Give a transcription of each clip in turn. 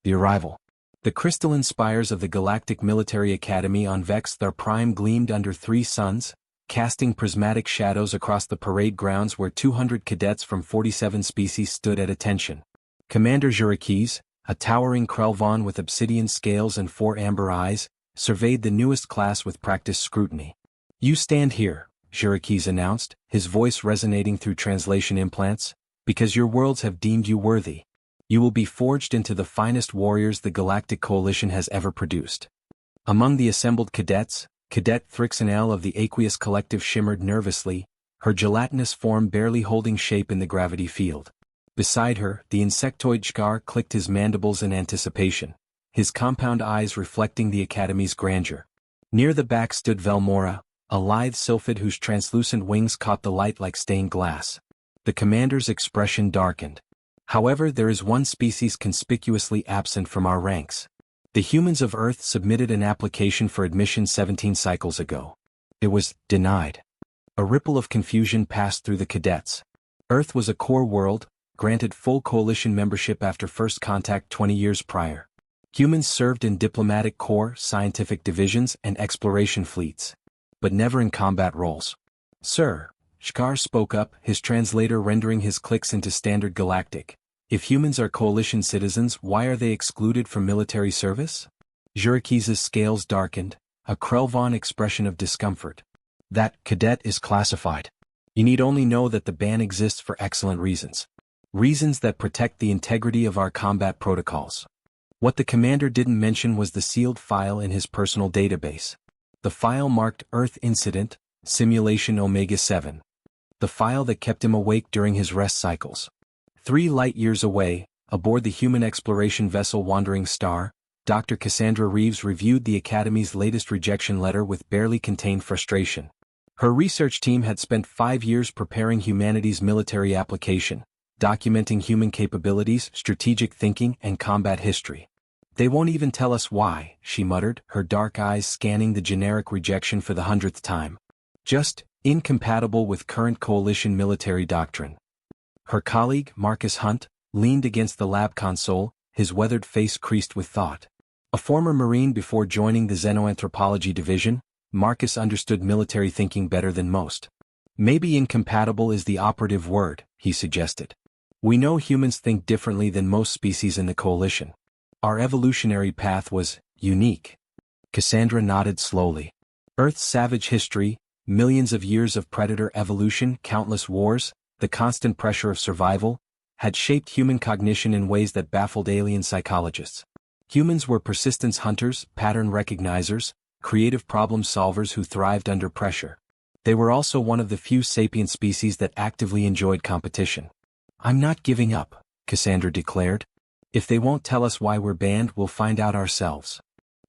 The arrival. The crystalline spires of the Galactic Military Academy on Vex their prime gleamed under 3 suns, casting prismatic shadows across the parade grounds where 200 cadets from 47 species stood at attention. Commander Jurikis, a towering Krelvon with obsidian scales and 4 amber eyes, surveyed the newest class with practiced scrutiny. "You stand here," Jurikis announced, his voice resonating through translation implants, "because your worlds have deemed you worthy. You will be forged into the finest warriors the Galactic Coalition has ever produced." Among the assembled cadets, Cadet Thrixanel of the Aqueous Collective shimmered nervously, her gelatinous form barely holding shape in the gravity field. Beside her, the insectoid Shkar clicked his mandibles in anticipation, his compound eyes reflecting the Academy's grandeur. Near the back stood Velmora, a lithe sylphid whose translucent wings caught the light like stained glass. The commander's expression darkened. "However, there is one species conspicuously absent from our ranks. The humans of Earth submitted an application for admission 17 cycles ago. It was denied." A ripple of confusion passed through the cadets. Earth was a core world, granted full coalition membership after first contact 20 years prior. Humans served in diplomatic corps, scientific divisions, and exploration fleets, but never in combat roles. "Sir," Shkar spoke up, his translator rendering his clicks into standard galactic. "If humans are coalition citizens, why are they excluded from military service?" Jurikis' scales darkened, a Krelvon expression of discomfort. "That cadet is classified. You need only know that the ban exists for excellent reasons. Reasons that protect the integrity of our combat protocols." What the commander didn't mention was the sealed file in his personal database. The file marked Earth Incident, Simulation Omega-7. The file that kept him awake during his rest cycles. 3 light-years away, aboard the human exploration vessel Wandering Star, Dr. Cassandra Reeves reviewed the Academy's latest rejection letter with barely contained frustration. Her research team had spent 5 years preparing humanity's military application, documenting human capabilities, strategic thinking, and combat history. "They won't even tell us why," she muttered, her dark eyes scanning the generic rejection for the 100th time. "Just, incompatible with current coalition military doctrine." Her colleague, Marcus Hunt, leaned against the lab console, his weathered face creased with thought. A former Marine before joining the Xenoanthropology division, Marcus understood military thinking better than most. "Maybe incompatible is the operative word," he suggested. "We know humans think differently than most species in the coalition. Our evolutionary path was unique." Cassandra nodded slowly. "Earth's savage history, millions of years of predator evolution, countless wars, the constant pressure of survival, had shaped human cognition in ways that baffled alien psychologists. Humans were persistence hunters, pattern recognizers, creative problem solvers who thrived under pressure. They were also one of the few sapient species that actively enjoyed competition." "I'm not giving up," Cassandra declared. "If they won't tell us why we're banned, we'll find out ourselves."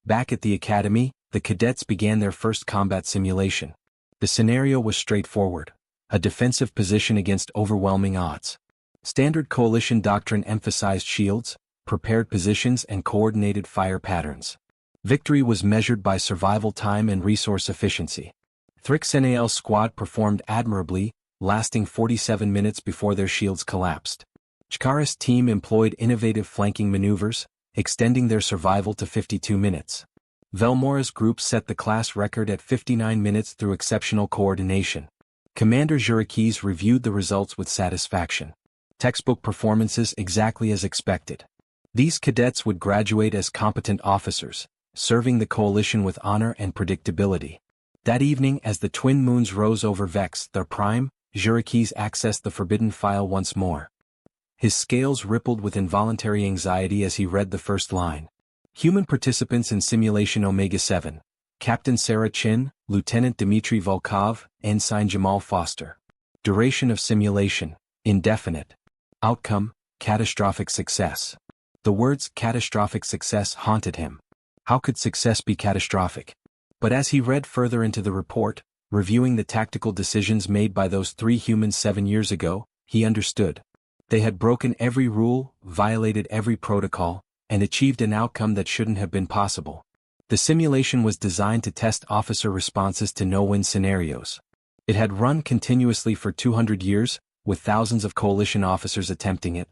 Back at the Academy, the cadets began their first combat simulation. The scenario was straightforward. A defensive position against overwhelming odds. Standard coalition doctrine emphasized shields, prepared positions, and coordinated fire patterns. Victory was measured by survival time and resource efficiency. Thrixanael's squad performed admirably, lasting 47 minutes before their shields collapsed. Shkar's team employed innovative flanking maneuvers, extending their survival to 52 minutes. Velmora's group set the class record at 59 minutes through exceptional coordination. Commander Jurikis reviewed the results with satisfaction. Textbook performances exactly as expected. These cadets would graduate as competent officers, serving the coalition with honor and predictability. That evening, as the twin moons rose over Vex, their prime, Jurikis accessed the forbidden file once more. His scales rippled with involuntary anxiety as he read the first line. "Human participants in Simulation Omega-7. Captain Sarah Chin, Lieutenant Dmitry Volkov, Ensign Jamal Foster. Duration of simulation, indefinite. Outcome, catastrophic success." The words catastrophic success haunted him. How could success be catastrophic? But as he read further into the report, reviewing the tactical decisions made by those 3 humans 7 years ago, he understood. They had broken every rule, violated every protocol, and achieved an outcome that shouldn't have been possible. The simulation was designed to test officer responses to no-win scenarios. It had run continuously for 200 years, with thousands of coalition officers attempting it.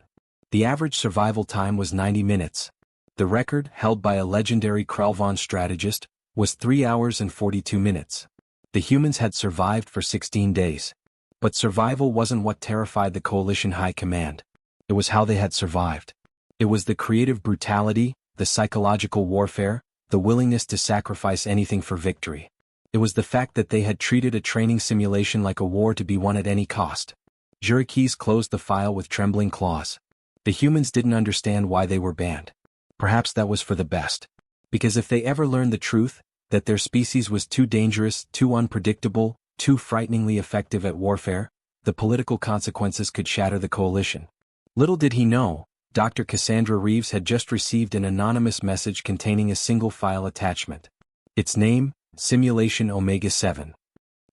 The average survival time was 90 minutes. The record, held by a legendary Kralvan strategist, was 3 hours and 42 minutes. The humans had survived for 16 days. But survival wasn't what terrified the Coalition High Command. It was how they had survived. It was the creative brutality, the psychological warfare, the willingness to sacrifice anything for victory. It was the fact that they had treated a training simulation like a war to be won at any cost. Jurikis closed the file with trembling claws. The humans didn't understand why they were banned. Perhaps that was for the best. Because if they ever learned the truth, that their species was too dangerous, too unpredictable, too frighteningly effective at warfare, the political consequences could shatter the coalition. Little did he know, Dr. Cassandra Reeves had just received an anonymous message containing a single file attachment. Its name, Simulation Omega-7.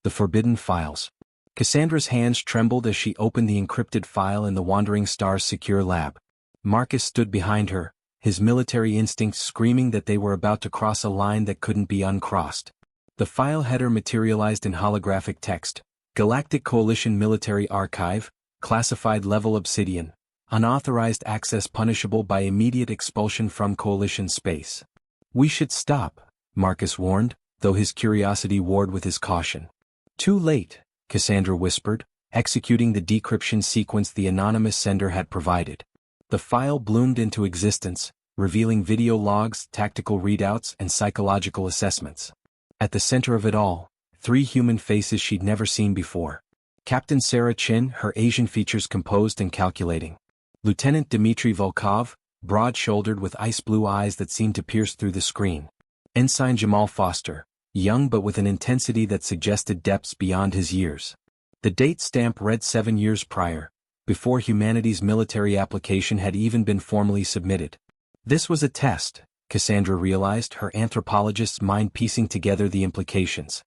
The Forbidden Files. Cassandra's hands trembled as she opened the encrypted file in the Wandering Star's secure lab. Marcus stood behind her, his military instincts screaming that they were about to cross a line that couldn't be uncrossed. The file header materialized in holographic text: Galactic Coalition Military Archive, classified level Obsidian, unauthorized access punishable by immediate expulsion from Coalition space. We should stop, Marcus warned, though his curiosity warred with his caution. Too late, Cassandra whispered, executing the decryption sequence the anonymous sender had provided. The file bloomed into existence, revealing video logs, tactical readouts, and psychological assessments. At the center of it all, 3 human faces she'd never seen before. Captain Sarah Chin, her Asian features composed and calculating. Lieutenant Dmitry Volkov, broad-shouldered with ice-blue eyes that seemed to pierce through the screen. Ensign Jamal Foster, young but with an intensity that suggested depths beyond his years. The date stamp read 7 years prior, before humanity's military application had even been formally submitted. This was a test, Cassandra realized, her anthropologist's mind piecing together the implications.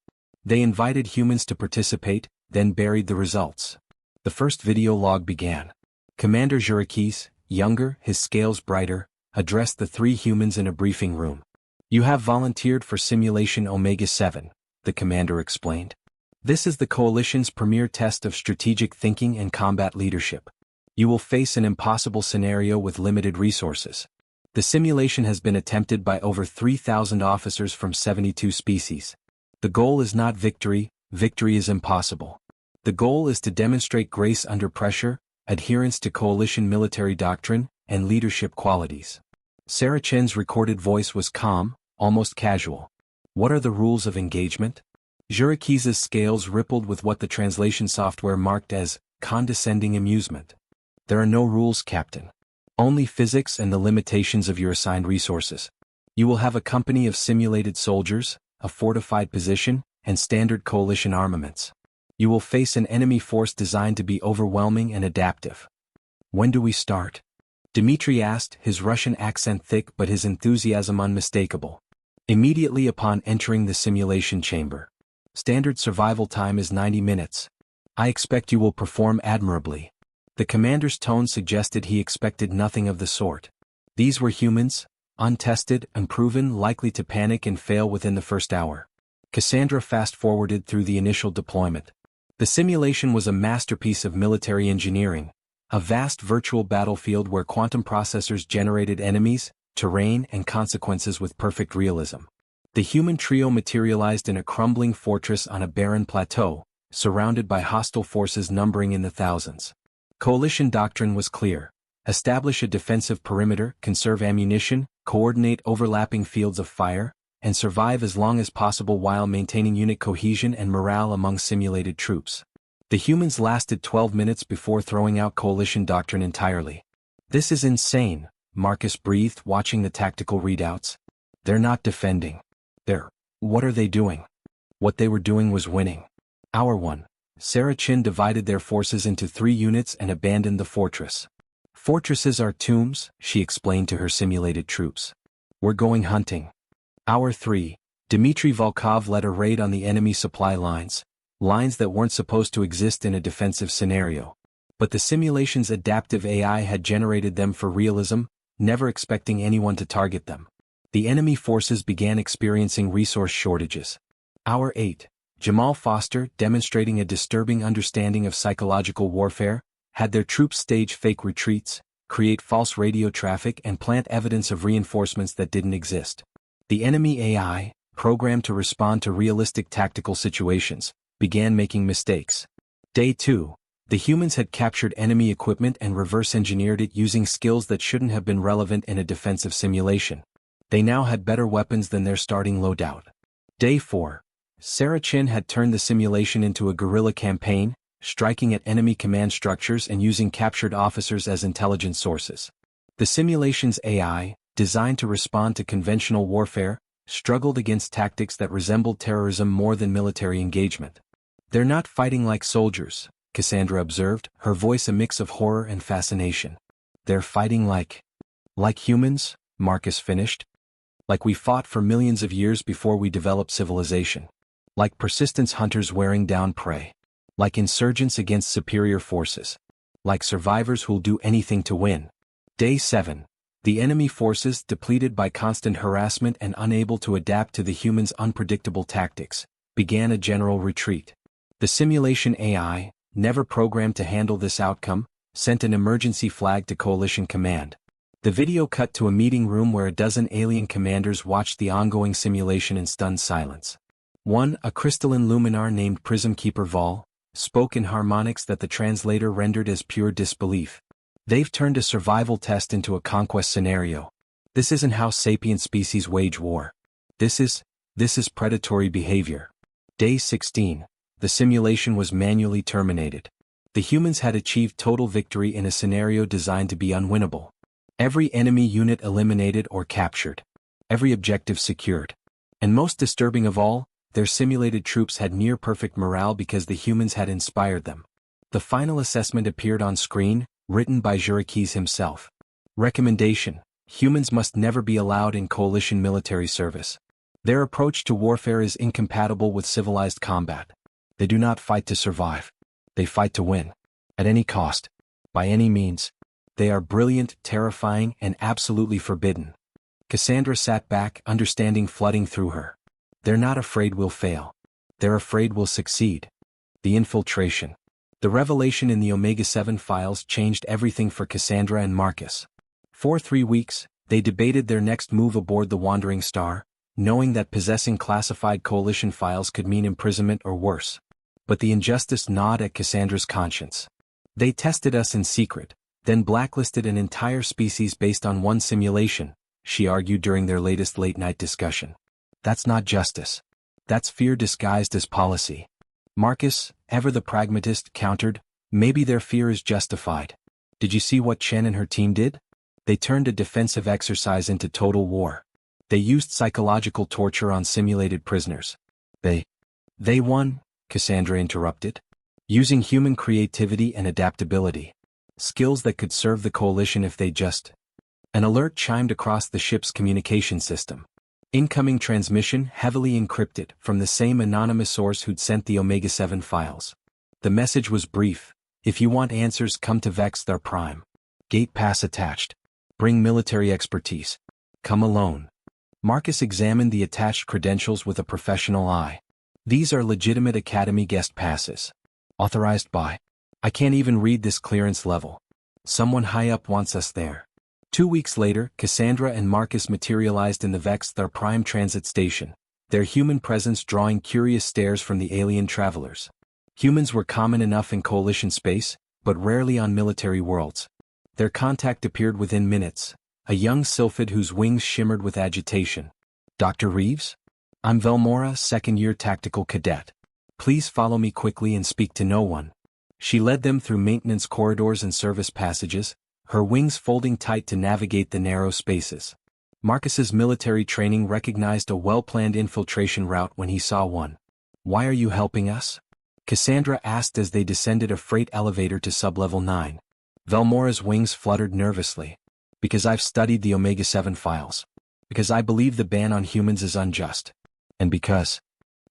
They invited humans to participate, then buried the results. The first video log began. Commander Jurikis, younger, his scales brighter, addressed the 3 humans in a briefing room. You have volunteered for Simulation Omega-7, the commander explained. This is the Coalition's premier test of strategic thinking and combat leadership. You will face an impossible scenario with limited resources. The simulation has been attempted by over 3,000 officers from 72 species. The goal is not victory, victory is impossible. The goal is to demonstrate grace under pressure, adherence to Coalition military doctrine, and leadership qualities. Sarah Chen's recorded voice was calm, almost casual. What are the rules of engagement? Jurikis' scales rippled with what the translation software marked as condescending amusement. There are no rules, Captain. Only physics and the limitations of your assigned resources. You will have a company of simulated soldiers, a fortified position, and standard Coalition armaments. You will face an enemy force designed to be overwhelming and adaptive. When do we start? Dmitry asked, his Russian accent thick but his enthusiasm unmistakable. Immediately upon entering the simulation chamber. Standard survival time is 90 minutes. I expect you will perform admirably. The commander's tone suggested he expected nothing of the sort. These were humans, untested, unproven, likely to panic and fail within the first hour. Cassandra fast-forwarded through the initial deployment. The simulation was a masterpiece of military engineering, a vast virtual battlefield where quantum processors generated enemies, terrain, and consequences with perfect realism. The human trio materialized in a crumbling fortress on a barren plateau, surrounded by hostile forces numbering in the thousands. Coalition doctrine was clear. Establish a defensive perimeter, conserve ammunition, coordinate overlapping fields of fire, and survive as long as possible while maintaining unit cohesion and morale among simulated troops. The humans lasted 12 minutes before throwing out Coalition doctrine entirely. This is insane, Marcus breathed, watching the tactical readouts. They're not defending. What are they doing? What they were doing was winning. Hour 1. Sarah Chin divided their forces into 3 units and abandoned the fortress. Fortresses are tombs, she explained to her simulated troops. We're going hunting. Hour 3. Dmitry Volkov led a raid on the enemy supply lines that weren't supposed to exist in a defensive scenario. But the simulation's adaptive AI had generated them for realism, never expecting anyone to target them. The enemy forces began experiencing resource shortages. Hour 8. Jamal Foster, demonstrating a disturbing understanding of psychological warfare, had their troops stage fake retreats, create false radio traffic and plant evidence of reinforcements that didn't exist. The enemy AI, programmed to respond to realistic tactical situations, began making mistakes. Day 2. The humans had captured enemy equipment and reverse-engineered it using skills that shouldn't have been relevant in a defensive simulation. They now had better weapons than their starting loadout. Day 4. Sarah Chin had turned the simulation into a guerrilla campaign, striking at enemy command structures and using captured officers as intelligence sources. The simulation's AI, designed to respond to conventional warfare, struggled against tactics that resembled terrorism more than military engagement. "They're not fighting like soldiers," Cassandra observed, her voice a mix of horror and fascination. "They're fighting like humans," Marcus finished. "Like we fought for millions of years before we developed civilization. Like persistence hunters wearing down prey. Like insurgents against superior forces. Like survivors who'll do anything to win." Day 7. The enemy forces, depleted by constant harassment and unable to adapt to the humans' unpredictable tactics, began a general retreat. The simulation AI, never programmed to handle this outcome, sent an emergency flag to Coalition Command. The video cut to a meeting room where a dozen alien commanders watched the ongoing simulation in stunned silence. One, a crystalline luminar named Prism Keeper Vol, spoke in harmonics that the translator rendered as pure disbelief. "They've turned a survival test into a conquest scenario. This isn't how sapient species wage war. This is predatory behavior." Day 16. The simulation was manually terminated. The humans had achieved total victory in a scenario designed to be unwinnable. Every enemy unit eliminated or captured. Every objective secured. And most disturbing of all, their simulated troops had near-perfect morale because the humans had inspired them. The final assessment appeared on screen, written by Jurikis himself. Recommendation: humans must never be allowed in coalition military service. Their approach to warfare is incompatible with civilized combat. They do not fight to survive. They fight to win. At any cost. By any means. They are brilliant, terrifying, and absolutely forbidden. Cassandra sat back, understanding flooding through her. They're not afraid we'll fail. They're afraid we'll succeed. The infiltration. The revelation in the Omega-7 files changed everything for Cassandra and Marcus. For 3 weeks, they debated their next move aboard the Wandering Star, knowing that possessing classified coalition files could mean imprisonment or worse. But the injustice gnawed at Cassandra's conscience. "They tested us in secret, then blacklisted an entire species based on one simulation," she argued during their latest late-night discussion. "That's not justice. That's fear disguised as policy." Marcus, ever the pragmatist, countered, "Maybe their fear is justified. Did you see what Chen and her team did? They turned a defensive exercise into total war. They used psychological torture on simulated prisoners. They won," Cassandra interrupted. "Using human creativity and adaptability. Skills that could serve the coalition if they just..." An alert chimed across the ship's communication system. Incoming transmission heavily encrypted from the same anonymous source who'd sent the Omega-7 files. The message was brief: "If you want answers, come to Vex Star Prime. Gate pass attached. Bring military expertise. Come alone." Marcus examined the attached credentials with a professional eye. "These are legitimate Academy guest passes. Authorized by..." "I can't even read this clearance level. Someone high up wants us there." 2 weeks later, Cassandra and Marcus materialized in the Vex Star Prime transit station, their human presence drawing curious stares from the alien travelers. Humans were common enough in coalition space, but rarely on military worlds. Their contact appeared within minutes, a young sylphid whose wings shimmered with agitation. "Dr. Reeves? I'm Velmora, second-year tactical cadet. Please follow me quickly and speak to no one." She led them through maintenance corridors and service passages, her wings folding tight to navigate the narrow spaces. Marcus's military training recognized a well-planned infiltration route when he saw one. "Why are you helping us?" Cassandra asked as they descended a freight elevator to sublevel 9. Velmora's wings fluttered nervously. "Because I've studied the Omega-7 files. Because I believe the ban on humans is unjust. And because..."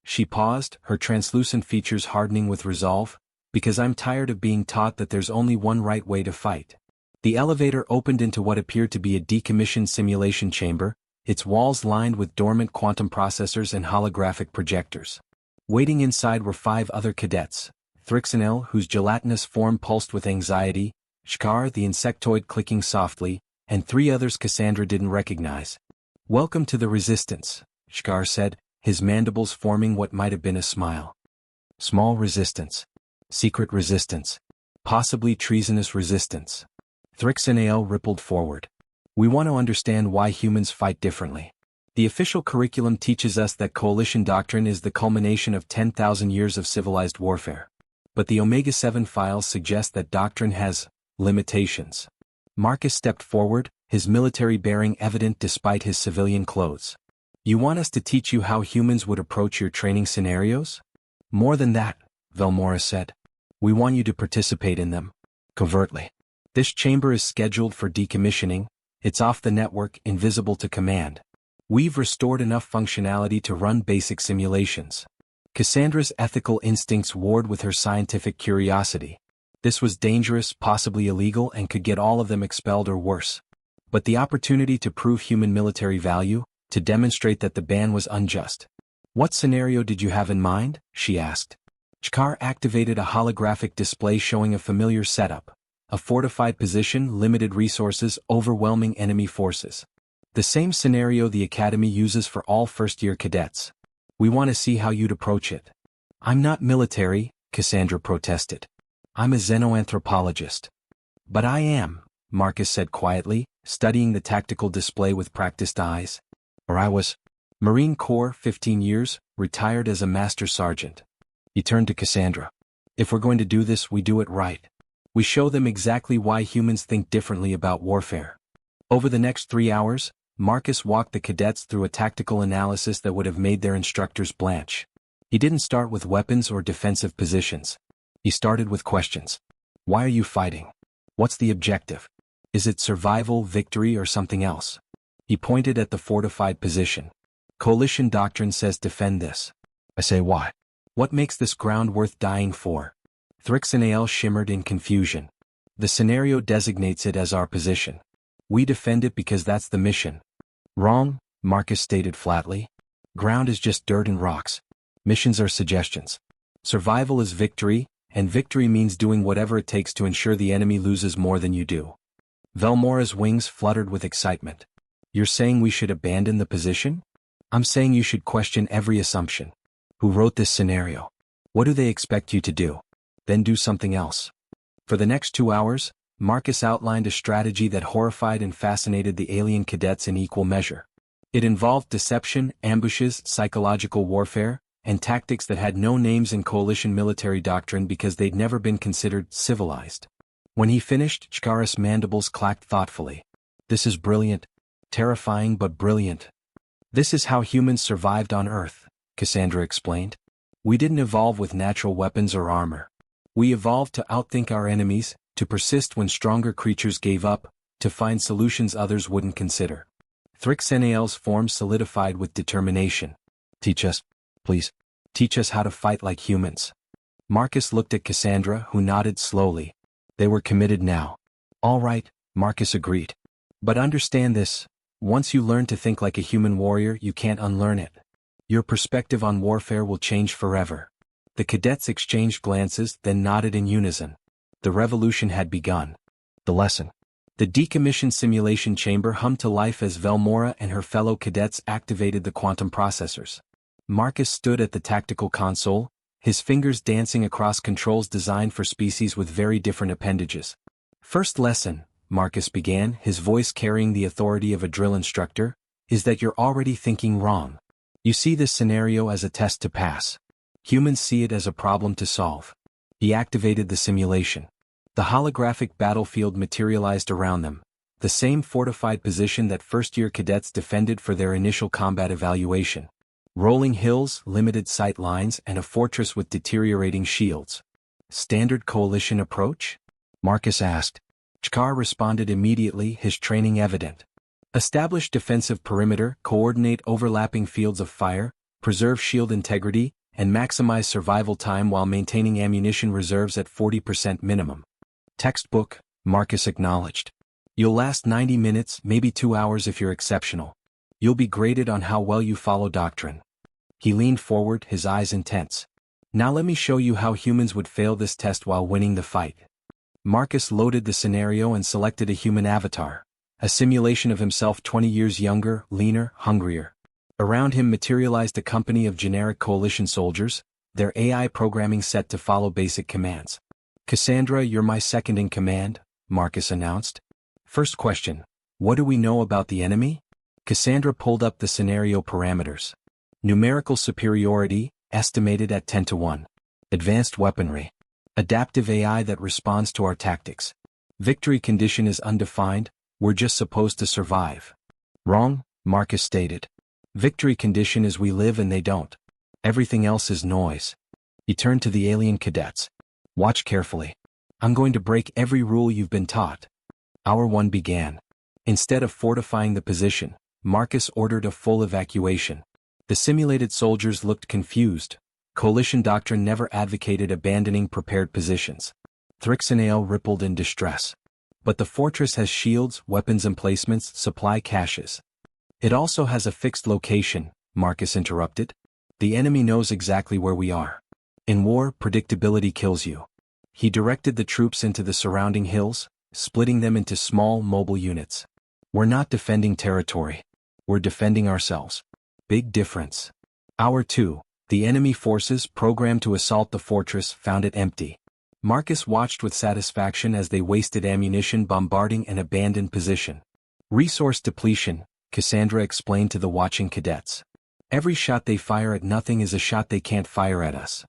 She paused, her translucent features hardening with resolve. "Because I'm tired of being taught that there's only one right way to fight." The elevator opened into what appeared to be a decommissioned simulation chamber, its walls lined with dormant quantum processors and holographic projectors. Waiting inside were 5 other cadets: Thrixonel, whose gelatinous form pulsed with anxiety, Shkar, the insectoid, clicking softly, and 3 others Cassandra didn't recognize. "Welcome to the resistance," Shkar said, his mandibles forming what might have been a smile. "Small resistance. Secret resistance. Possibly treasonous resistance." Thrixanael rippled forward. "We want to understand why humans fight differently. The official curriculum teaches us that coalition doctrine is the culmination of 10,000 years of civilized warfare. But the Omega-7 files suggest that doctrine has limitations." Marcus stepped forward, his military bearing evident despite his civilian clothes. "You want us to teach you how humans would approach your training scenarios?" "More than that," Velmora said. "We want you to participate in them. Covertly. This chamber is scheduled for decommissioning. It's off the network, invisible to command. We've restored enough functionality to run basic simulations." Cassandra's ethical instincts warred with her scientific curiosity. This was dangerous, possibly illegal, and could get all of them expelled or worse. But the opportunity to prove human military value, to demonstrate that the ban was unjust. "What scenario did you have in mind?" she asked. Shkar activated a holographic display showing a familiar setup. A fortified position, limited resources, overwhelming enemy forces. The same scenario the Academy uses for all first-year cadets. "We want to see how you'd approach it." "I'm not military," Cassandra protested. "I'm a xenoanthropologist." "But I am," Marcus said quietly, studying the tactical display with practiced eyes. "Or I was. Marine Corps, 15 years, retired as a master sergeant." He turned to Cassandra. "If we're going to do this, we do it right. We show them exactly why humans think differently about warfare." Over the next 3 hours, Marcus walked the cadets through a tactical analysis that would have made their instructors blanch. He didn't start with weapons or defensive positions. He started with questions. Why are you fighting? What's the objective? Is it survival, victory, or something else? He pointed at the fortified position. "Coalition doctrine says defend this." "I say why? What makes this ground worth dying for?" Thrixanael shimmered in confusion. "The scenario designates it as our position. We defend it because that's the mission." "Wrong," Marcus stated flatly. "Ground is just dirt and rocks. Missions are suggestions. Survival is victory, and victory means doing whatever it takes to ensure the enemy loses more than you do." Velmora's wings fluttered with excitement. "You're saying we should abandon the position?" "I'm saying you should question every assumption. Who wrote this scenario? What do they expect you to do? Then do something else." For the next 2 hours, Marcus outlined a strategy that horrified and fascinated the alien cadets in equal measure. It involved deception, ambushes, psychological warfare, and tactics that had no names in coalition military doctrine because they'd never been considered civilized. When he finished, Shkara's mandibles clacked thoughtfully. "This is brilliant. Terrifying but brilliant. This is how humans survived on Earth," Cassandra explained. "We didn't evolve with natural weapons or armor. We evolved to outthink our enemies, to persist when stronger creatures gave up, to find solutions others wouldn't consider." Thrixanael's form solidified with determination. "Teach us, please. Teach us how to fight like humans." Marcus looked at Cassandra, who nodded slowly. They were committed now. "All right," Marcus agreed. "But understand this. Once you learn to think like a human warrior, you can't unlearn it. Your perspective on warfare will change forever." The cadets exchanged glances, then nodded in unison. The revolution had begun. The lesson. The decommissioned simulation chamber hummed to life as Velmora and her fellow cadets activated the quantum processors. Marcus stood at the tactical console, his fingers dancing across controls designed for species with very different appendages. "First lesson," Marcus began, his voice carrying the authority of a drill instructor, "is that you're already thinking wrong. You see this scenario as a test to pass. Humans see it as a problem to solve." He activated the simulation. The holographic battlefield materialized around them, the same fortified position that first-year cadets defended for their initial combat evaluation. Rolling hills, limited sight lines, and a fortress with deteriorating shields. "Standard coalition approach?" Marcus asked. Shkar responded immediately, his training evident. "Establish defensive perimeter, coordinate overlapping fields of fire, preserve shield integrity, and maximize survival time while maintaining ammunition reserves at 40% minimum." "Textbook," Marcus acknowledged. "You'll last 90 minutes, maybe 2 hours if you're exceptional. You'll be graded on how well you follow doctrine." He leaned forward, his eyes intense. "Now let me show you how humans would fail this test while winning the fight." Marcus loaded the scenario and selected a human avatar. A simulation of himself 20 years younger, leaner, hungrier. Around him materialized a company of generic coalition soldiers, their AI programming set to follow basic commands. Cassandra, you're my second in command, Marcus announced. First question, what do we know about the enemy? Cassandra pulled up the scenario parameters. Numerical superiority, estimated at 10 to 1. Advanced weaponry. Adaptive AI that responds to our tactics. Victory condition is undefined, we're just supposed to survive. Wrong, Marcus stated. Victory condition is we live and they don't. Everything else is noise. He turned to the alien cadets. Watch carefully. I'm going to break every rule you've been taught. Hour 1 began. Instead of fortifying the position, Marcus ordered a full evacuation. The simulated soldiers looked confused. Coalition doctrine never advocated abandoning prepared positions. Thrixanael rippled in distress. But the fortress has shields, weapons emplacements, supply caches. It also has a fixed location, Marcus interrupted. The enemy knows exactly where we are. In war, predictability kills you. He directed the troops into the surrounding hills, splitting them into small, mobile units. We're not defending territory. We're defending ourselves. Big difference. Hour 2. The enemy forces programmed to assault the fortress found it empty. Marcus watched with satisfaction as they wasted ammunition bombarding an abandoned position. Resource depletion, Cassandra explained to the watching cadets. Every shot they fire at nothing is a shot they can't fire at us.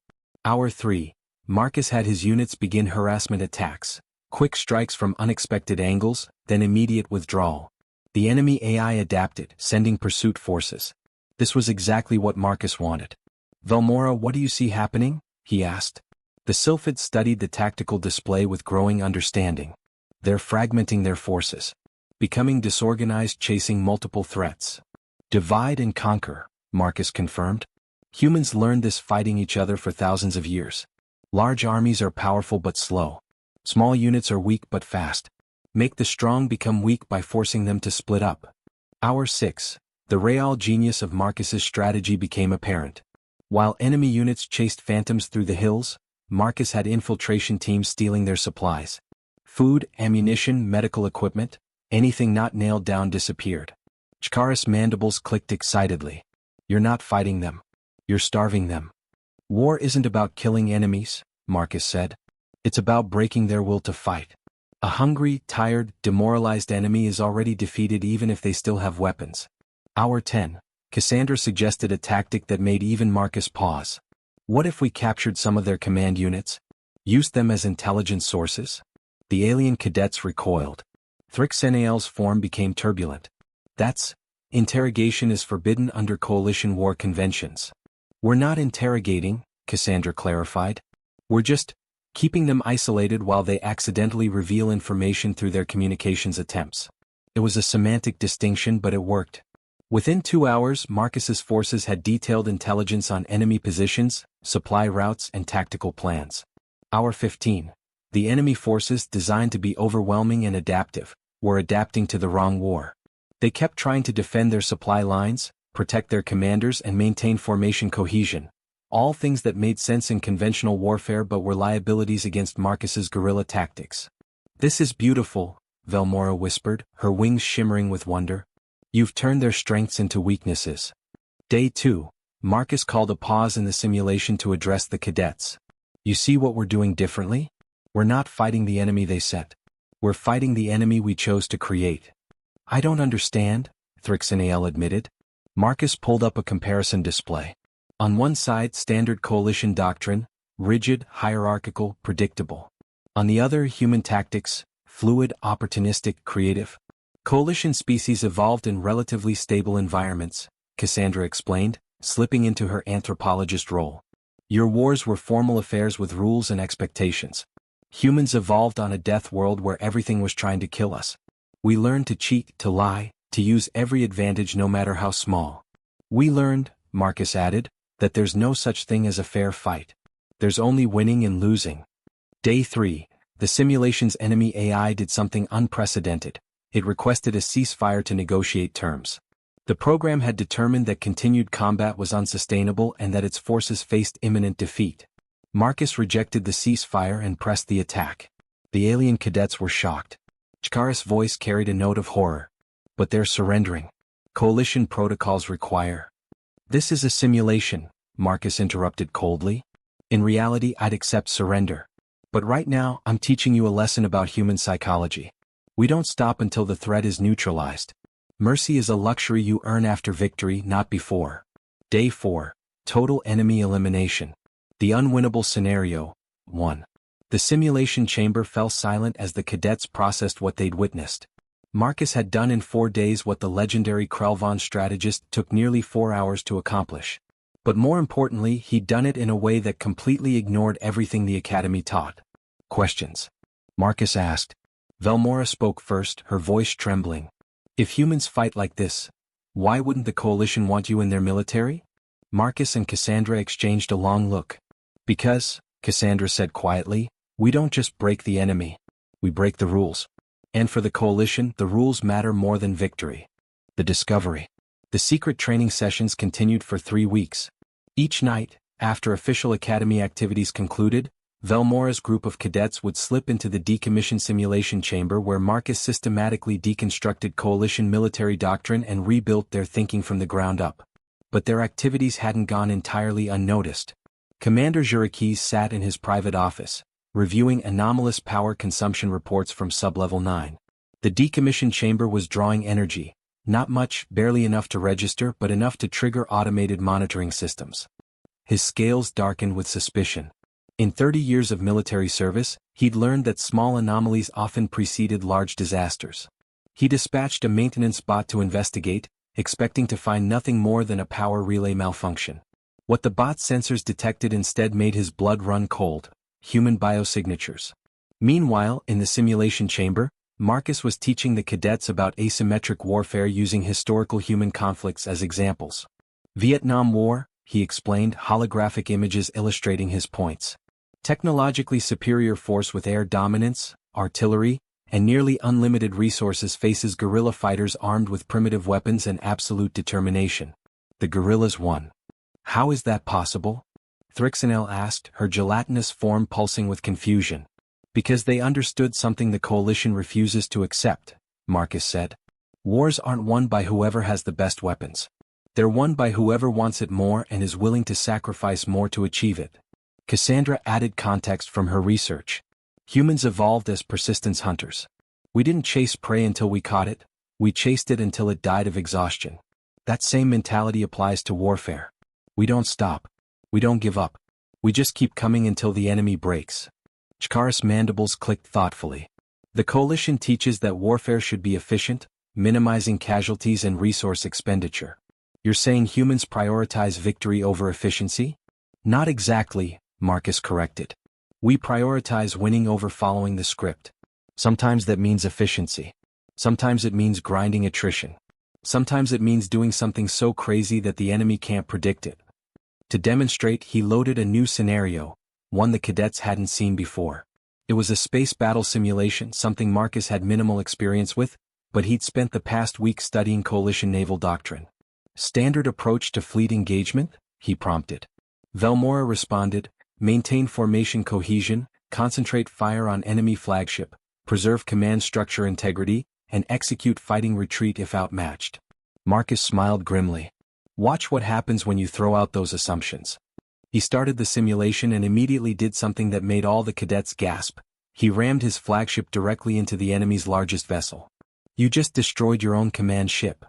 Hour 3. Marcus had his units begin harassment attacks. Quick strikes from unexpected angles, then immediate withdrawal. The enemy AI adapted, sending pursuit forces. This was exactly what Marcus wanted. Velmora, what do you see happening? He asked. The Sylphids studied the tactical display with growing understanding. They're fragmenting their forces. Becoming disorganized, chasing multiple threats. Divide and conquer, Marcus confirmed. Humans learned this fighting each other for thousands of years. Large armies are powerful but slow. Small units are weak but fast. Make the strong become weak by forcing them to split up. Hour 6. The real genius of Marcus's strategy became apparent. While enemy units chased phantoms through the hills, Marcus had infiltration teams stealing their supplies. Food, ammunition, medical equipment, anything not nailed down disappeared. Chkaris' mandibles clicked excitedly. You're not fighting them. You're starving them. War isn't about killing enemies, Marcus said. It's about breaking their will to fight. A hungry, tired, demoralized enemy is already defeated even if they still have weapons. Hour 10. Cassandra suggested a tactic that made even Marcus pause. What if we captured some of their command units? Used them as intelligence sources? The alien cadets recoiled. Thrixanael's form became turbulent. Interrogation is forbidden under coalition war conventions. We're not interrogating, Cassandra clarified. We're just keeping them isolated while they accidentally reveal information through their communications attempts. It was a semantic distinction, but it worked. Within 2 hours, Marcus's forces had detailed intelligence on enemy positions, supply routes, and tactical plans. Hour 15. The enemy forces, designed to be overwhelming and adaptive, were adapting to the wrong war. They kept trying to defend their supply lines, protect their commanders, and maintain formation cohesion. All things that made sense in conventional warfare but were liabilities against Marcus's guerrilla tactics. This is beautiful, Velmora whispered, her wings shimmering with wonder. You've turned their strengths into weaknesses. Day 2. Marcus called a pause in the simulation to address the cadets. You see what we're doing differently? We're not fighting the enemy they set. We're fighting the enemy we chose to create. I don't understand, Thrixanael admitted. Marcus pulled up a comparison display. On one side, standard coalition doctrine, rigid, hierarchical, predictable. On the other, human tactics, fluid, opportunistic, creative. Coalition species evolved in relatively stable environments, Cassandra explained, slipping into her anthropologist role. Your wars were formal affairs with rules and expectations. Humans evolved on a death world where everything was trying to kill us. We learned to cheat, to lie, to use every advantage no matter how small. We learned, Marcus added, that there's no such thing as a fair fight. There's only winning and losing. Day 3. The simulation's enemy AI did something unprecedented. It requested a ceasefire to negotiate terms. The program had determined that continued combat was unsustainable and that its forces faced imminent defeat. Marcus rejected the ceasefire and pressed the attack. The alien cadets were shocked. Chikaris' voice carried a note of horror. But they're surrendering. Coalition protocols require. This is a simulation, Marcus interrupted coldly. In reality, I'd accept surrender. But right now, I'm teaching you a lesson about human psychology. We don't stop until the threat is neutralized. Mercy is a luxury you earn after victory, not before. Day 4. Total enemy elimination. The unwinnable scenario. 1. The simulation chamber fell silent as the cadets processed what they'd witnessed. Marcus had done in 4 days what the legendary Krelvon strategist took nearly 4 hours to accomplish. But more importantly, he'd done it in a way that completely ignored everything the Academy taught. Questions. Marcus asked. Velmora spoke first, her voice trembling. If humans fight like this, why wouldn't the Coalition want you in their military? Marcus and Cassandra exchanged a long look. Because, Cassandra said quietly, we don't just break the enemy. We break the rules. And for the Coalition, the rules matter more than victory. The discovery. The secret training sessions continued for 3 weeks. Each night, after official Academy activities concluded, Velmora's group of cadets would slip into the decommissioned simulation chamber where Marcus systematically deconstructed Coalition military doctrine and rebuilt their thinking from the ground up. But their activities hadn't gone entirely unnoticed. Commander Jurakis sat in his private office, reviewing anomalous power consumption reports from Sublevel 9. The decommissioned chamber was drawing energy, not much, barely enough to register, but enough to trigger automated monitoring systems. His scales darkened with suspicion. In 30 years of military service, he'd learned that small anomalies often preceded large disasters. He dispatched a maintenance bot to investigate, expecting to find nothing more than a power relay malfunction. What the bot's sensors detected instead made his blood run cold: human biosignatures. Meanwhile, in the simulation chamber, Marcus was teaching the cadets about asymmetric warfare using historical human conflicts as examples. Vietnam War, he explained, holographic images illustrating his points. Technologically superior force with air dominance, artillery, and nearly unlimited resources faces guerrilla fighters armed with primitive weapons and absolute determination. The guerrillas won. How is that possible? Thrixanel asked, her gelatinous form pulsing with confusion. Because they understood something the Coalition refuses to accept, Marcus said. Wars aren't won by whoever has the best weapons. They're won by whoever wants it more and is willing to sacrifice more to achieve it. Cassandra added context from her research. Humans evolved as persistence hunters. We didn't chase prey until we caught it, we chased it until it died of exhaustion. That same mentality applies to warfare. We don't stop. We don't give up. We just keep coming until the enemy breaks. Chikaris' mandibles clicked thoughtfully. The Coalition teaches that warfare should be efficient, minimizing casualties and resource expenditure. You're saying humans prioritize victory over efficiency? Not exactly, Marcus corrected. We prioritize winning over following the script. Sometimes that means efficiency. Sometimes it means grinding attrition. Sometimes it means doing something so crazy that the enemy can't predict it. To demonstrate, he loaded a new scenario, one the cadets hadn't seen before. It was a space battle simulation, something Marcus had minimal experience with, but he'd spent the past week studying Coalition naval doctrine. Standard approach to fleet engagement? He prompted. Velmora responded, maintain formation cohesion, concentrate fire on enemy flagship, preserve command structure integrity, and execute fighting retreat if outmatched. Marcus smiled grimly. Watch what happens when you throw out those assumptions. He started the simulation and immediately did something that made all the cadets gasp. He rammed his flagship directly into the enemy's largest vessel. You just destroyed your own command ship.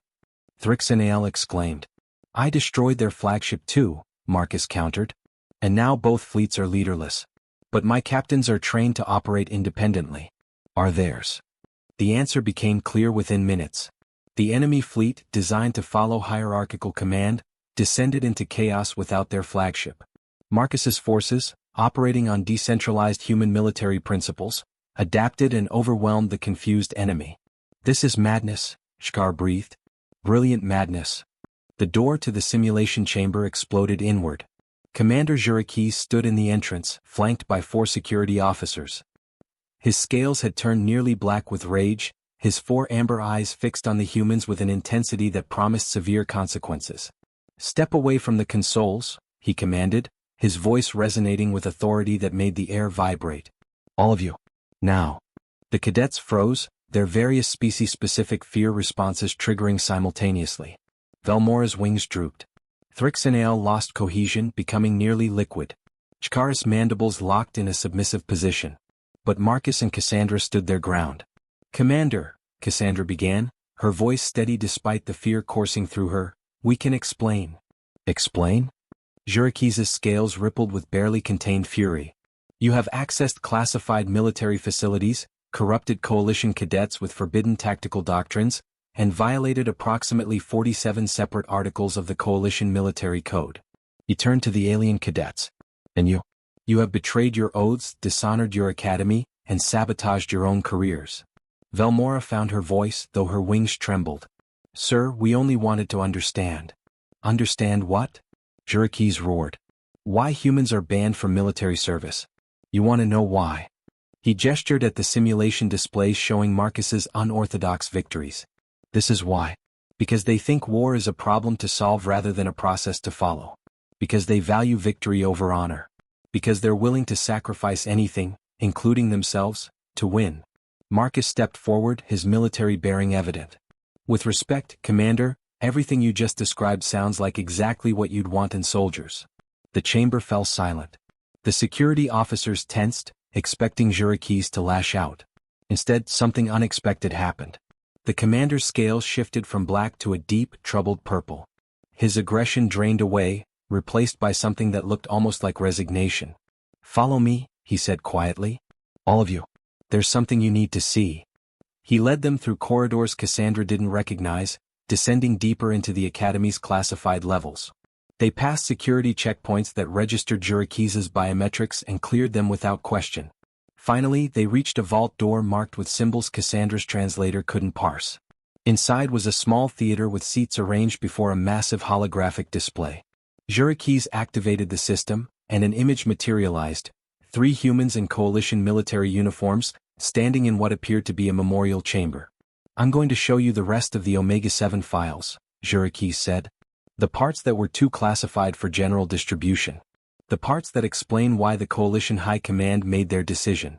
Thrixanael exclaimed. I destroyed their flagship too, Marcus countered. And now both fleets are leaderless. But my captains are trained to operate independently. Are theirs? The answer became clear within minutes. The enemy fleet, designed to follow hierarchical command, descended into chaos without their flagship. Marcus's forces, operating on decentralized human military principles, adapted and overwhelmed the confused enemy. This is madness, Shkar breathed. Brilliant madness. The door to the simulation chamber exploded inward. Commander Jurakis stood in the entrance, flanked by 4 security officers. His scales had turned nearly black with rage, his 4 amber eyes fixed on the humans with an intensity that promised severe consequences. Step away from the consoles, he commanded, his voice resonating with authority that made the air vibrate. All of you. Now. The cadets froze, their various species-specific fear responses triggering simultaneously. Velmora's wings drooped. Thrixinael lost cohesion, becoming nearly liquid. Chkaris' mandibles locked in a submissive position. But Marcus and Cassandra stood their ground. "Commander," Cassandra began, her voice steady despite the fear coursing through her, "we can explain." "Explain?" Jurikis' scales rippled with barely contained fury. "You have accessed classified military facilities, corrupted coalition cadets with forbidden tactical doctrines, and violated approximately 47 separate articles of the coalition military code." He turned to the alien cadets. "And you? You have betrayed your oaths, dishonored your academy, and sabotaged your own careers." Velmora found her voice, though her wings trembled. "Sir, we only wanted to understand." "Understand what?" Jurikis roared. "Why humans are banned from military service. You want to know why?" He gestured at the simulation displays showing Marcus's unorthodox victories. "This is why. Because they think war is a problem to solve rather than a process to follow. Because they value victory over honor. Because they're willing to sacrifice anything, including themselves, to win." Marcus stepped forward, his military bearing evident. "With respect, Commander, everything you just described sounds like exactly what you'd want in soldiers." The chamber fell silent. The security officers tensed, expecting Jurikis to lash out. Instead, something unexpected happened. The commander's scales shifted from black to a deep, troubled purple. His aggression drained away, replaced by something that looked almost like resignation. "Follow me," he said quietly. "All of you. There's something you need to see." He led them through corridors Cassandra didn't recognize, descending deeper into the academy's classified levels. They passed security checkpoints that registered Jurikis' biometrics and cleared them without question. Finally, they reached a vault door marked with symbols Cassandra's translator couldn't parse. Inside was a small theater with seats arranged before a massive holographic display. Jurikis activated the system, and an image materialized: 3 humans in coalition military uniforms, standing in what appeared to be a memorial chamber. "I'm going to show you the rest of the Omega-7 files," Jurikis said. "The parts that were too classified for general distribution. The parts that explain why the Coalition High Command made their decision."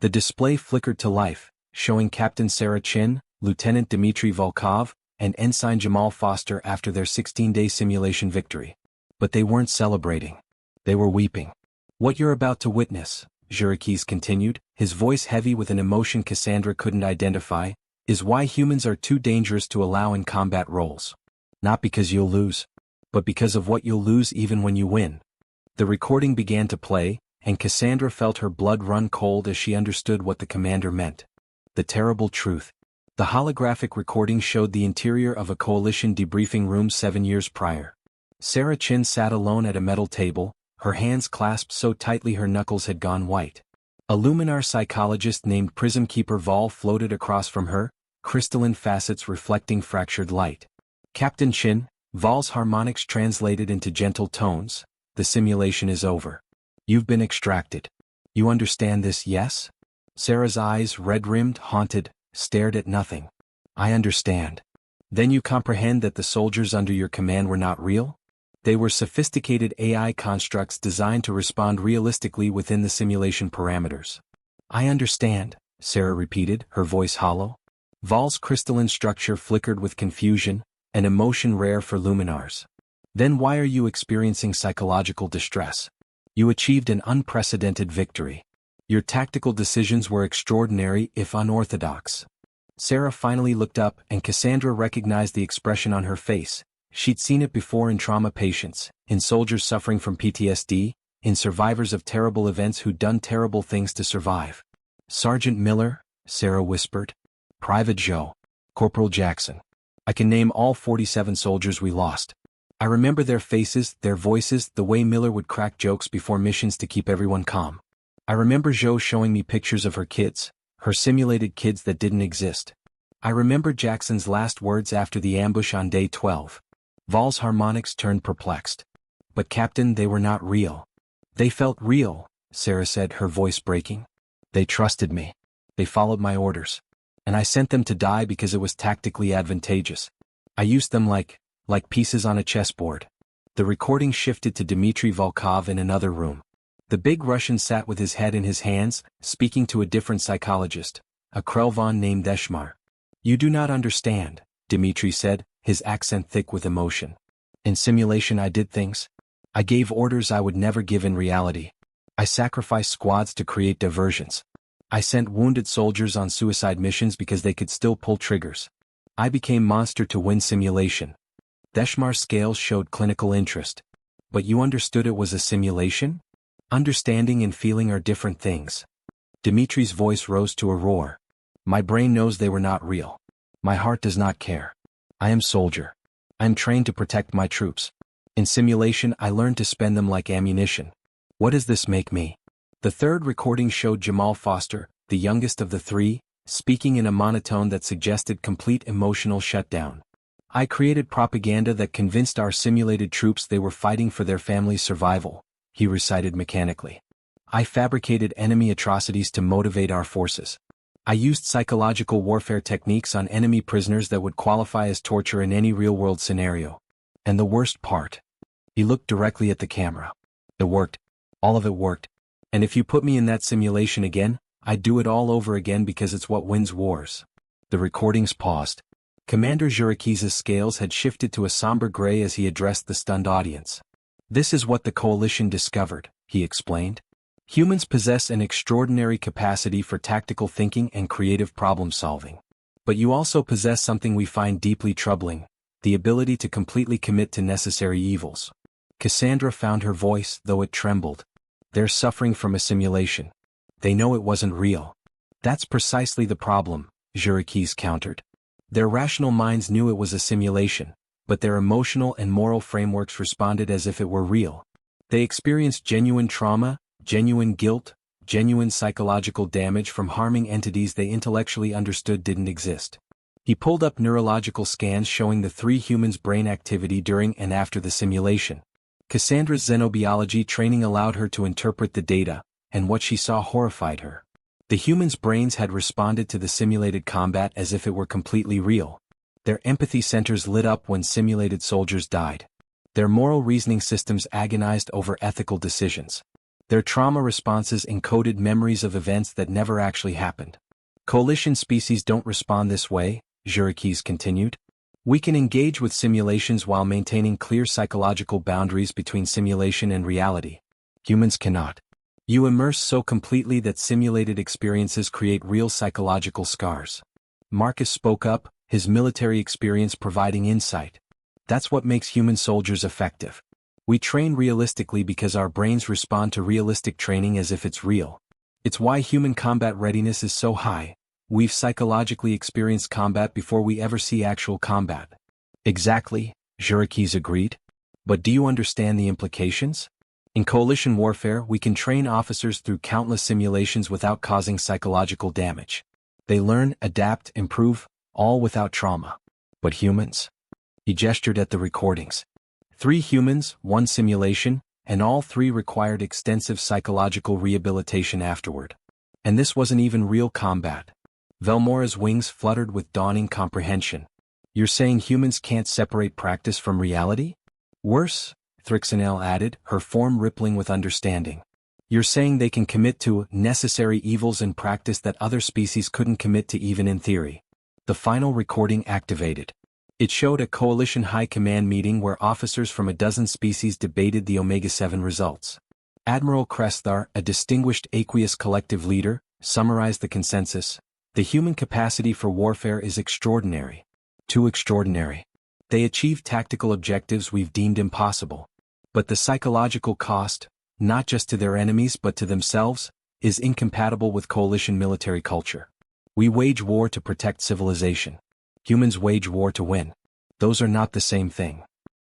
The display flickered to life, showing Captain Sarah Chin, Lieutenant Dmitry Volkov, and Ensign Jamal Foster after their 16-day simulation victory. But they weren't celebrating. They were weeping. "What you're about to witness," Jurikis continued, his voice heavy with an emotion Cassandra couldn't identify, "is why humans are too dangerous to allow in combat roles. Not because you'll lose, but because of what you'll lose even when you win." The recording began to play, and Cassandra felt her blood run cold as she understood what the commander meant. The terrible truth. The holographic recording showed the interior of a coalition debriefing room 7 years prior. Sarah Chin sat alone at a metal table, her hands clasped so tightly her knuckles had gone white. A Luminar psychologist named Prism Keeper Vol floated across from her, crystalline facets reflecting fractured light. "Captain Chin," Vol's harmonics translated into gentle tones, "the simulation is over. You've been extracted. You understand this, yes?" Sarah's eyes, red-rimmed, haunted, stared at nothing. "I understand." "Then you comprehend that the soldiers under your command were not real? They were sophisticated AI constructs designed to respond realistically within the simulation parameters." "I understand," Sarah repeated, her voice hollow. Vol's crystalline structure flickered with confusion, an emotion rare for Luminars. "Then why are you experiencing psychological distress? You achieved an unprecedented victory. Your tactical decisions were extraordinary if unorthodox." Sarah finally looked up, and Cassandra recognized the expression on her face. She'd seen it before in trauma patients, in soldiers suffering from PTSD, in survivors of terrible events who'd done terrible things to survive. "Sergeant Miller," Sarah whispered. "Private Joe. Corporal Jackson. I can name all 47 soldiers we lost. I remember their faces, their voices, the way Miller would crack jokes before missions to keep everyone calm. I remember Jo showing me pictures of her kids, her simulated kids that didn't exist. I remember Jackson's last words after the ambush on day 12. Vol's harmonics turned perplexed. "But Captain, they were not real." "They felt real," Sarah said, her voice breaking. "They trusted me. They followed my orders. And I sent them to die because it was tactically advantageous. I used them like pieces on a chessboard." The recording shifted to Dmitry Volkov in another room. The big Russian sat with his head in his hands, speaking to a different psychologist, a Krelvan named Eshmar. "You do not understand," Dmitri said, his accent thick with emotion. "In simulation I did things. I gave orders I would never give in reality. I sacrificed squads to create diversions. I sent wounded soldiers on suicide missions because they could still pull triggers. I became monster to win simulation." Deshmar's scales showed clinical interest. "But you understood it was a simulation? Understanding and feeling are different things." Dmitri's voice rose to a roar. "My brain knows they were not real. My heart does not care. I am soldier. I am trained to protect my troops. In simulation I learned to spend them like ammunition. What does this make me?" The third recording showed Jamal Foster, the youngest of the three, speaking in a monotone that suggested complete emotional shutdown. "I created propaganda that convinced our simulated troops they were fighting for their family's survival," he recited mechanically. "I fabricated enemy atrocities to motivate our forces. I used psychological warfare techniques on enemy prisoners that would qualify as torture in any real-world scenario. And the worst part." He looked directly at the camera. "It worked. All of it worked. And if you put me in that simulation again, I'd do it all over again because it's what wins wars." The recordings paused. Commander Zhuriki's scales had shifted to a somber gray as he addressed the stunned audience. "This is what the coalition discovered," he explained. "Humans possess an extraordinary capacity for tactical thinking and creative problem-solving. But you also possess something we find deeply troubling, the ability to completely commit to necessary evils." Cassandra found her voice, though it trembled. "They're suffering from a simulation. They know it wasn't real." "That's precisely the problem," Zhurikis countered. "Their rational minds knew it was a simulation, but their emotional and moral frameworks responded as if it were real. They experienced genuine trauma, genuine guilt, genuine psychological damage from harming entities they intellectually understood didn't exist." He pulled up neurological scans showing the three humans' brain activity during and after the simulation. Cassandra's xenobiology training allowed her to interpret the data, and what she saw horrified her. The humans' brains had responded to the simulated combat as if it were completely real. Their empathy centers lit up when simulated soldiers died. Their moral reasoning systems agonized over ethical decisions. Their trauma responses encoded memories of events that never actually happened. "Coalition species don't respond this way," Zhurikis continued. "We can engage with simulations while maintaining clear psychological boundaries between simulation and reality. Humans cannot. You immerse so completely that simulated experiences create real psychological scars." Marcus spoke up, his military experience providing insight. "That's what makes human soldiers effective. We train realistically because our brains respond to realistic training as if it's real. It's why human combat readiness is so high. We've psychologically experienced combat before we ever see actual combat." "Exactly," Zhurikis agreed. "But do you understand the implications? In coalition warfare we can train officers through countless simulations without causing psychological damage. They learn, adapt, improve, all without trauma. But humans?" He gestured at the recordings. 3 humans, 1 simulation, and all 3 required extensive psychological rehabilitation afterward. And this wasn't even real combat. Velmora's wings fluttered with dawning comprehension. "You're saying humans can't separate practice from reality?" "Worse," Thrixanel added, her form rippling with understanding. "You're saying they can commit to necessary evils in practice that other species couldn't commit to even in theory." The final recording activated. It showed a coalition high command meeting where officers from a dozen species debated the Omega-7 results. Admiral Kresthar, a distinguished aqueous collective leader, summarized the consensus. "The human capacity for warfare is extraordinary. Too extraordinary. They achieve tactical objectives we've deemed impossible. But the psychological cost, not just to their enemies but to themselves, is incompatible with coalition military culture. We wage war to protect civilization. Humans wage war to win. Those are not the same thing."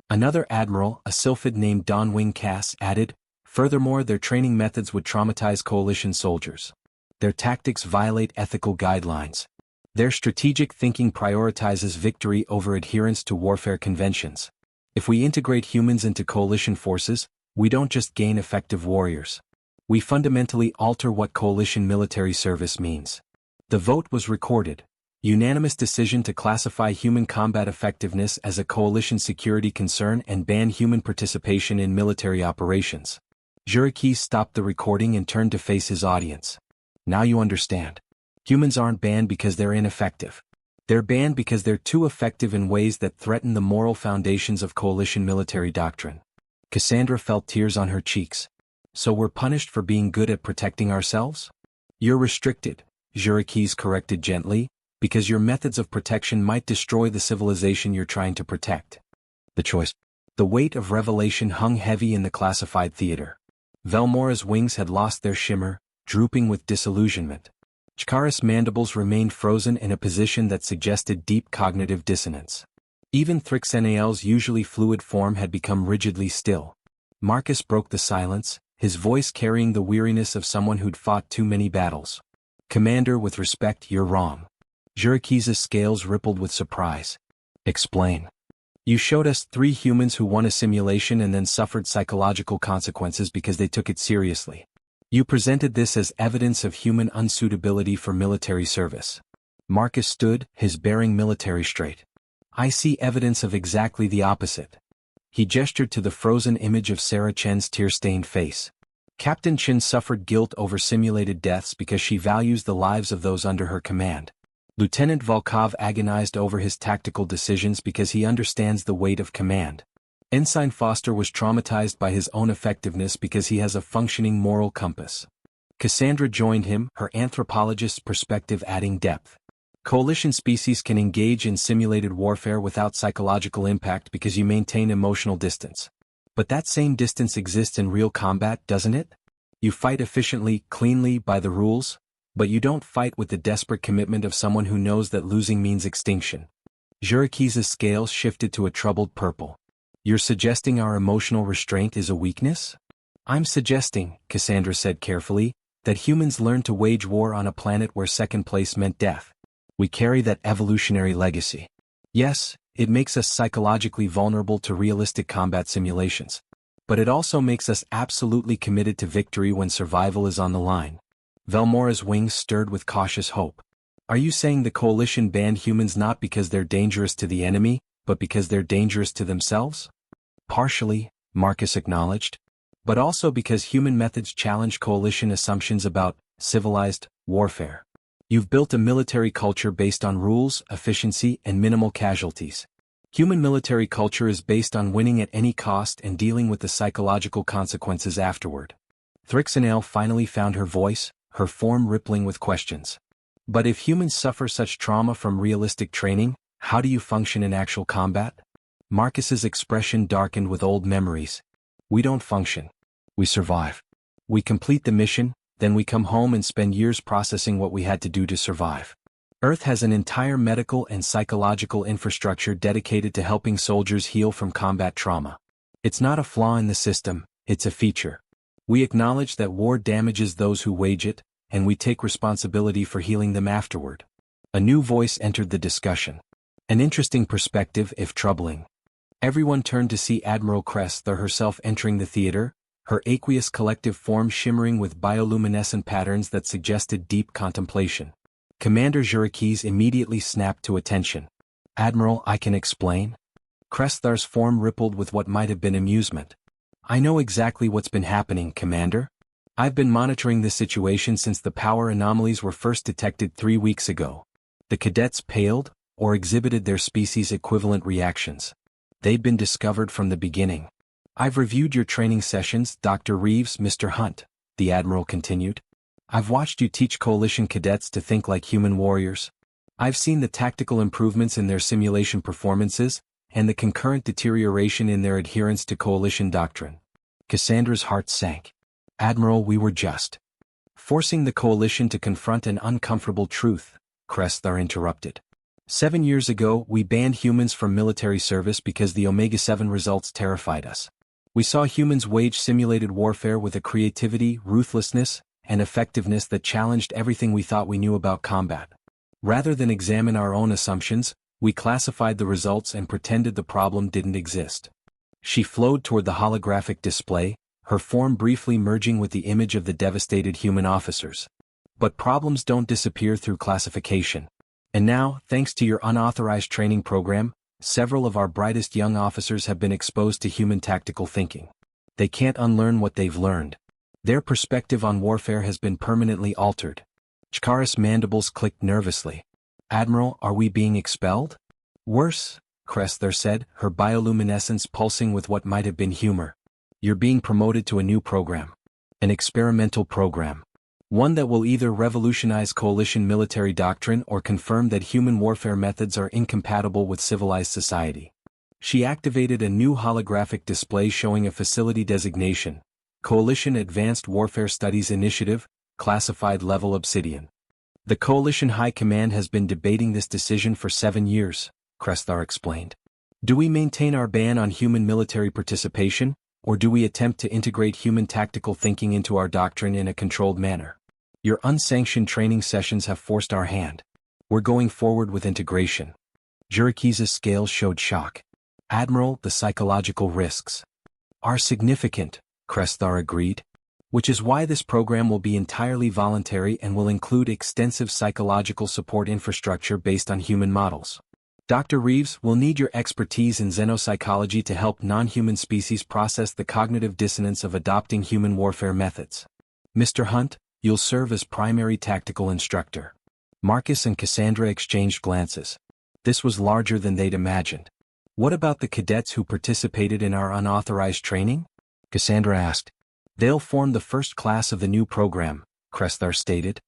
Another admiral, a sylphid named Don Wing Cass, added, "Furthermore, their training methods would traumatize coalition soldiers. Their tactics violate ethical guidelines. Their strategic thinking prioritizes victory over adherence to warfare conventions. If we integrate humans into coalition forces, we don't just gain effective warriors. We fundamentally alter what coalition military service means." The vote was recorded. Unanimous decision to classify human combat effectiveness as a coalition security concern and ban human participation in military operations. Jurikis stopped the recording and turned to face his audience. Now you understand. Humans aren't banned because they're ineffective. They're banned because they're too effective in ways that threaten the moral foundations of coalition military doctrine. Cassandra felt tears on her cheeks. So we're punished for being good at protecting ourselves? You're restricted, Jurikis corrected gently, because your methods of protection might destroy the civilization you're trying to protect. The choice. The weight of revelation hung heavy in the classified theater. Velmora's wings had lost their shimmer, drooping with disillusionment. Chkaris' mandibles remained frozen in a position that suggested deep cognitive dissonance. Even Thrixenael's usually fluid form had become rigidly still. Marcus broke the silence, his voice carrying the weariness of someone who'd fought too many battles. Commander, with respect, you're wrong. Jurikis' scales rippled with surprise. Explain. You showed us 3 humans who won a simulation and then suffered psychological consequences because they took it seriously. You presented this as evidence of human unsuitability for military service. Marcus stood, his bearing military straight. I see evidence of exactly the opposite. He gestured to the frozen image of Sarah Chen's tear-stained face. Captain Chen suffered guilt over simulated deaths because she values the lives of those under her command. Lieutenant Volkov agonized over his tactical decisions because he understands the weight of command. Ensign Foster was traumatized by his own effectiveness because he has a functioning moral compass. Cassandra joined him, her anthropologist's perspective adding depth. Coalition species can engage in simulated warfare without psychological impact because you maintain emotional distance. But that same distance exists in real combat, doesn't it? You fight efficiently, cleanly, by the rules, but you don't fight with the desperate commitment of someone who knows that losing means extinction. Jurikis' scales shifted to a troubled purple. You're suggesting our emotional restraint is a weakness? I'm suggesting, Cassandra said carefully, that humans learned to wage war on a planet where second place meant death. We carry that evolutionary legacy. Yes, it makes us psychologically vulnerable to realistic combat simulations. But it also makes us absolutely committed to victory when survival is on the line. Velmora's wings stirred with cautious hope. Are you saying the coalition banned humans not because they're dangerous to the enemy, but because they're dangerous to themselves? Partially, Marcus acknowledged. But also because human methods challenge coalition assumptions about civilized warfare. You've built a military culture based on rules, efficiency, and minimal casualties. Human military culture is based on winning at any cost and dealing with the psychological consequences afterward. Thrixenael finally found her voice, her form rippling with questions. But if humans suffer such trauma from realistic training, how do you function in actual combat? Marcus's expression darkened with old memories. We don't function. We survive. We complete the mission, then we come home and spend years processing what we had to do to survive. Earth has an entire medical and psychological infrastructure dedicated to helping soldiers heal from combat trauma. It's not a flaw in the system, it's a feature. We acknowledge that war damages those who wage it, and we take responsibility for healing them afterward. A new voice entered the discussion. An interesting perspective, if troubling. Everyone turned to see Admiral Cressler herself entering the theater, her aqueous collective form shimmering with bioluminescent patterns that suggested deep contemplation. Commander Jurikis immediately snapped to attention. Admiral, I can explain? Cressler's form rippled with what might have been amusement. I know exactly what's been happening, Commander. I've been monitoring this situation since the power anomalies were first detected 3 weeks ago. The cadets paled, or exhibited their species equivalent reactions. They'd been discovered from the beginning. I've reviewed your training sessions, Dr. Reeves, Mr. Hunt, the Admiral continued. I've watched you teach coalition cadets to think like human warriors. I've seen the tactical improvements in their simulation performances, and the concurrent deterioration in their adherence to coalition doctrine. Cassandra's heart sank. Admiral, we were just forcing the coalition to confront an uncomfortable truth, Cressler interrupted. 7 years ago, we banned humans from military service because the Omega-7 results terrified us. We saw humans wage simulated warfare with a creativity, ruthlessness, and effectiveness that challenged everything we thought we knew about combat. Rather than examine our own assumptions, we classified the results and pretended the problem didn't exist. She flowed toward the holographic display, her form briefly merging with the image of the devastated human officers. But problems don't disappear through classification. And now, thanks to your unauthorized training program, several of our brightest young officers have been exposed to human tactical thinking. They can't unlearn what they've learned. Their perspective on warfare has been permanently altered. Chikara's mandibles clicked nervously. Admiral, are we being expelled? Worse, Cressler said, her bioluminescence pulsing with what might have been humor. You're being promoted to a new program. An experimental program. One that will either revolutionize coalition military doctrine or confirm that human warfare methods are incompatible with civilized society. She activated a new holographic display showing a facility designation. Coalition Advanced Warfare Studies Initiative, Classified Level Obsidian. The Coalition High Command has been debating this decision for 7 years, Cressler explained. Do we maintain our ban on human military participation, or do we attempt to integrate human tactical thinking into our doctrine in a controlled manner? Your unsanctioned training sessions have forced our hand. We're going forward with integration. Jurikiza's scales showed shock. Admiral, the psychological risks are significant, Cressler agreed. Which is why this program will be entirely voluntary and will include extensive psychological support infrastructure based on human models. Dr. Reeves, we'll need your expertise in xenopsychology to help non-human species process the cognitive dissonance of adopting human warfare methods. Mr. Hunt, you'll serve as primary tactical instructor. Marcus and Cassandra exchanged glances. This was larger than they'd imagined. What about the cadets who participated in our unauthorized training? Cassandra asked. They'll form the first class of the new program, Cressler stated.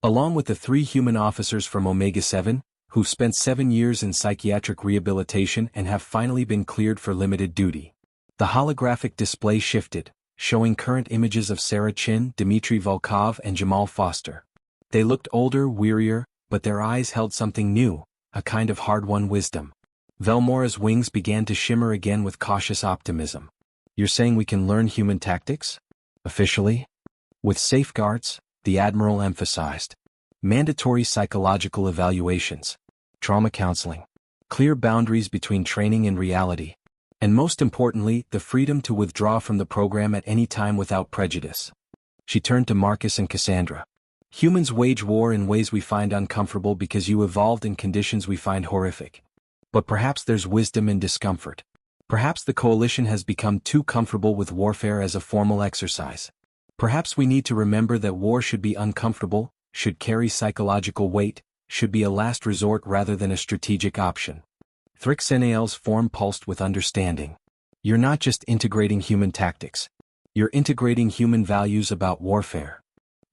Along with the 3 human officers from Omega-7, who've spent 7 years in psychiatric rehabilitation and have finally been cleared for limited duty. The holographic display shifted, showing current images of Sarah Chin, Dmitry Volkov and Jamal Foster. They looked older, wearier, but their eyes held something new, a kind of hard-won wisdom. Velmora's wings began to shimmer again with cautious optimism. You're saying we can learn human tactics? Officially? With safeguards, the Admiral emphasized. Mandatory psychological evaluations. Trauma counseling. Clear boundaries between training and reality. And most importantly, the freedom to withdraw from the program at any time without prejudice. She turned to Marcus and Cassandra. Humans wage war in ways we find uncomfortable because you evolved in conditions we find horrific. But perhaps there's wisdom in discomfort. Perhaps the coalition has become too comfortable with warfare as a formal exercise. Perhaps we need to remember that war should be uncomfortable, should carry psychological weight, should be a last resort rather than a strategic option. Thrixenael's form pulsed with understanding. You're not just integrating human tactics. You're integrating human values about warfare.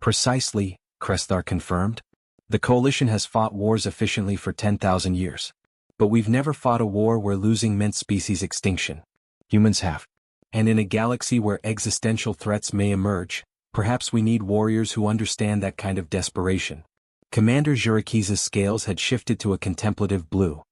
Precisely, Cressler confirmed. The coalition has fought wars efficiently for 10,000 years. But we've never fought a war where losing meant species extinction. Humans have. And in a galaxy where existential threats may emerge, perhaps we need warriors who understand that kind of desperation. Commander Jurikiza's scales had shifted to a contemplative blue.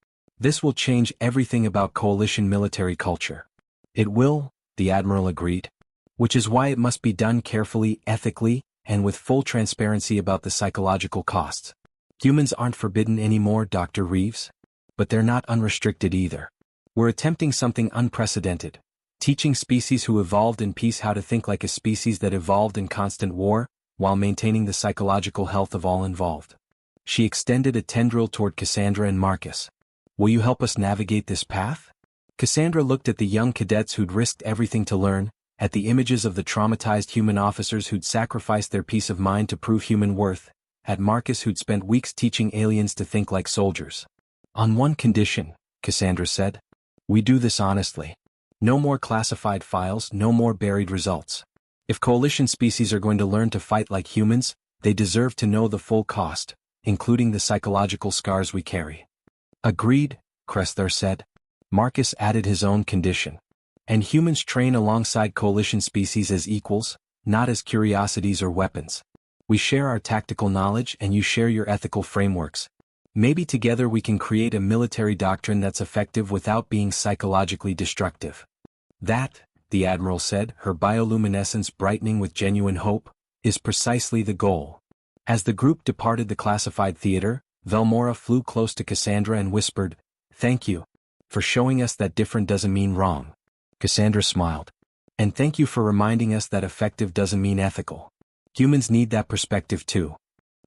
This will change everything about coalition military culture. It will, the Admiral agreed. Which is why it must be done carefully, ethically, and with full transparency about the psychological costs. Humans aren't forbidden anymore, Dr. Reeves. But they're not unrestricted either. We're attempting something unprecedented, teaching species who evolved in peace how to think like a species that evolved in constant war, while maintaining the psychological health of all involved. She extended a tendril toward Cassandra and Marcus. Will you help us navigate this path? Cassandra looked at the young cadets who'd risked everything to learn, at the images of the traumatized human officers who'd sacrificed their peace of mind to prove human worth, at Marcus who'd spent weeks teaching aliens to think like soldiers. On one condition, Cassandra said. We do this honestly. No more classified files, no more buried results. If coalition species are going to learn to fight like humans, they deserve to know the full cost, including the psychological scars we carry. Agreed, Cressler said. Marcus added his own condition. And humans train alongside coalition species as equals, not as curiosities or weapons. We share our tactical knowledge and you share your ethical frameworks. Maybe together we can create a military doctrine that's effective without being psychologically destructive. That, the Admiral said, her bioluminescence brightening with genuine hope, is precisely the goal. As the group departed the classified theater, Velmora flew close to Cassandra and whispered, "Thank you for showing us that different doesn't mean wrong." Cassandra smiled. "And thank you for reminding us that effective doesn't mean ethical. Humans need that perspective too."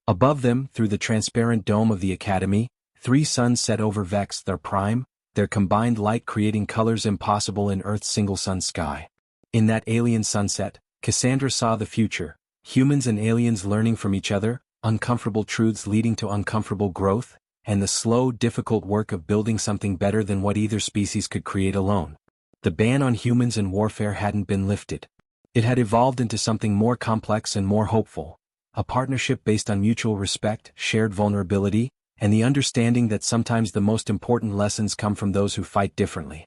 Above them, through the transparent dome of the Academy, 3 suns set over Vex, their prime, their combined light creating colors impossible in Earth's single-sun sky. In that alien sunset, Cassandra saw the future, humans and aliens learning from each other, uncomfortable truths leading to uncomfortable growth, and the slow, difficult work of building something better than what either species could create alone. The ban on humans and warfare hadn't been lifted. It had evolved into something more complex and more hopeful, a partnership based on mutual respect, shared vulnerability, and the understanding that sometimes the most important lessons come from those who fight differently.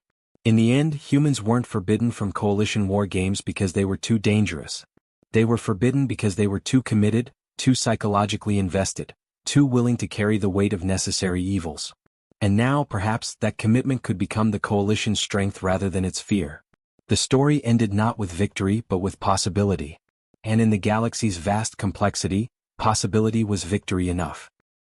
In the end, humans weren't forbidden from coalition war games because they were too dangerous. They were forbidden because they were too committed, too psychologically invested, too willing to carry the weight of necessary evils. And now, perhaps, that commitment could become the coalition's strength rather than its fear. The story ended not with victory but with possibility. And in the galaxy's vast complexity, possibility was victory enough.